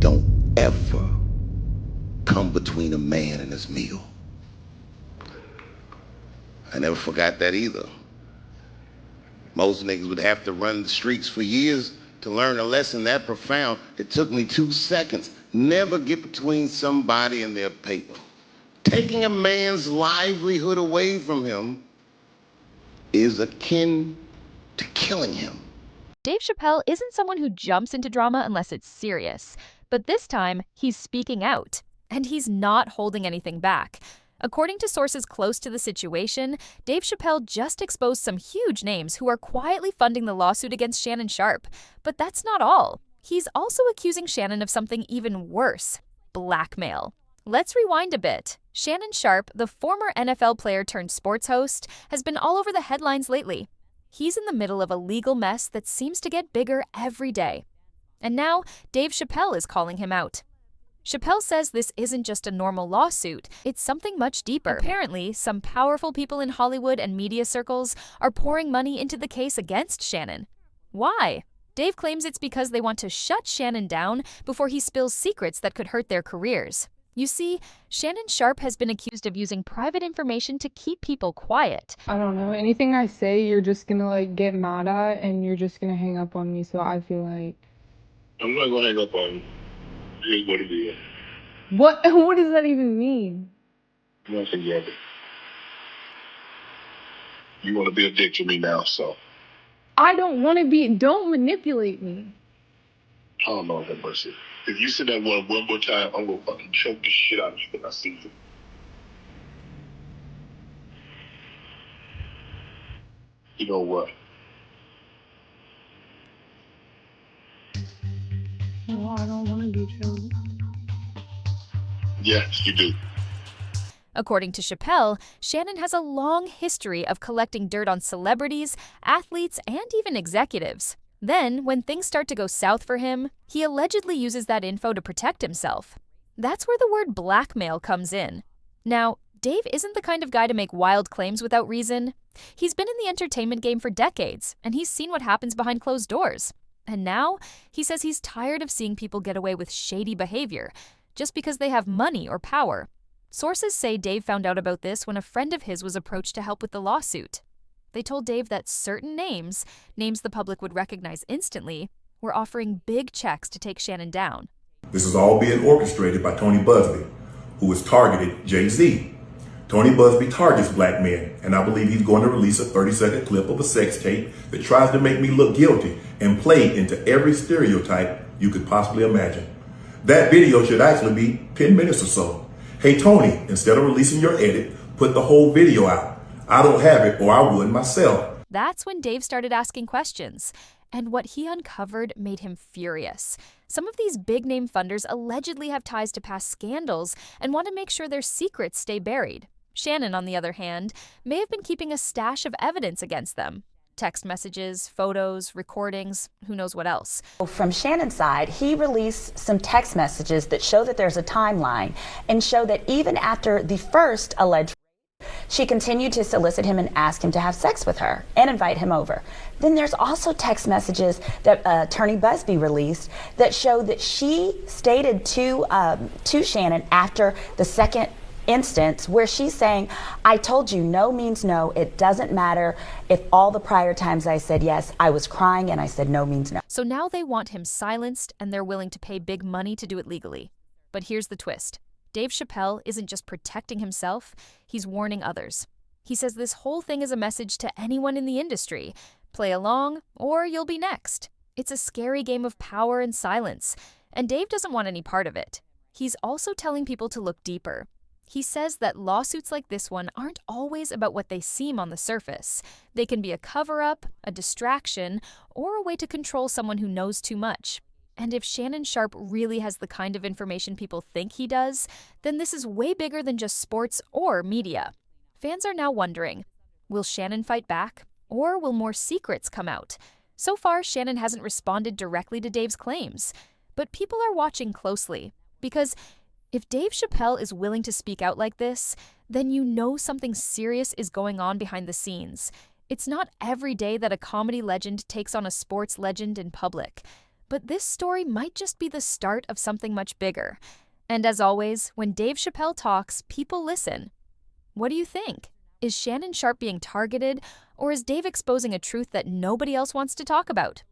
don't ever come between a man and his meal. I never forgot that either. Most niggas would have to run the streets for years to learn a lesson that profound. It took me 2 seconds. Never get between somebody and their paper. Taking a man's livelihood away from him is akin to killing him. Dave Chappelle isn't someone who jumps into drama unless it's serious, but this time he's speaking out, and he's not holding anything back. According to sources close to the situation, Dave Chappelle just exposed some huge names who are quietly funding the lawsuit against Shannon Sharpe. But that's not all. He's also accusing Shannon of something even worse: blackmail. Let's rewind a bit. Shannon Sharpe, the former NFL player turned sports host, has been all over the headlines lately. He's in the middle of a legal mess that seems to get bigger every day. And now, Dave Chappelle is calling him out. Chappelle says this isn't just a normal lawsuit, it's something much deeper. Apparently, some powerful people in Hollywood and media circles are pouring money into the case against Shannon. Why? Dave claims it's because they want to shut Shannon down before he spills secrets that could hurt their careers. You see, Shannon Sharpe has been accused of using private information to keep people quiet. I don't know. Anything I say, you're just gonna get mad at and you're just gonna hang up on me. So I feel like I'm not gonna hang up on you. It is what it is. what does that even mean? Nothing yet. You want to be a dick to me now, so. I don't want to be. Don't manipulate me. I don't know that mercy. If you say that one more time, I'm gonna fucking choke the shit out of you when I see you. You know what? No, I don't want to be choked. Yes, you do. According to Chappelle, Shannon has a long history of collecting dirt on celebrities, athletes, and even executives. Then, when things start to go south for him, he allegedly uses that info to protect himself. That's where the word blackmail comes in. Now, Dave isn't the kind of guy to make wild claims without reason. He's been in the entertainment game for decades, and he's seen what happens behind closed doors. And now, he says he's tired of seeing people get away with shady behavior just because they have money or power. Sources say Dave found out about this when a friend of his was approached to help with the lawsuit. They told Dave that certain names the public would recognize instantly, were offering big checks to take Shannon down. This is all being orchestrated by Tony Busby, who has targeted Jay-Z. Tony Busby targets black men, and I believe he's going to release a 30-second clip of a sex tape that tries to make me look guilty and play into every stereotype you could possibly imagine. That video should actually be 10 minutes or so. Hey Tony, instead of releasing your edit, put the whole video out. I don't have it, or I would myself. That's when Dave started asking questions. And what he uncovered made him furious. Some of these big-name funders allegedly have ties to past scandals and want to make sure their secrets stay buried. Shannon, on the other hand, may have been keeping a stash of evidence against them. Text messages, photos, recordings, who knows what else. From Shannon's side, he released some text messages that show that there's a timeline and show that even after the first alleged she continued to solicit him and ask him to have sex with her and invite him over. Then there's also text messages that Attorney Busby released that show that she stated to Shannon after the second instance where she's saying, I told you no means no. It doesn't matter if all the prior times I said yes, I was crying and I said no means no. So now they want him silenced and they're willing to pay big money to do it legally. But here's the twist. Dave Chappelle isn't just protecting himself, he's warning others. He says this whole thing is a message to anyone in the industry. Play along, or you'll be next. It's a scary game of power and silence, and Dave doesn't want any part of it. He's also telling people to look deeper. He says that lawsuits like this one aren't always about what they seem on the surface. They can be a cover-up, a distraction, or a way to control someone who knows too much. And if Shannon Sharpe really has the kind of information people think he does, then this is way bigger than just sports or media. Fans are now wondering, will Shannon fight back? Or will more secrets come out? So far, Shannon hasn't responded directly to Dave's claims. But people are watching closely, because if Dave Chappelle is willing to speak out like this, then you know something serious is going on behind the scenes. It's not every day that a comedy legend takes on a sports legend in public. But this story might just be the start of something much bigger. And as always, when Dave Chappelle talks, people listen. What do you think? Is Shannon Sharpe being targeted, or is Dave exposing a truth that nobody else wants to talk about?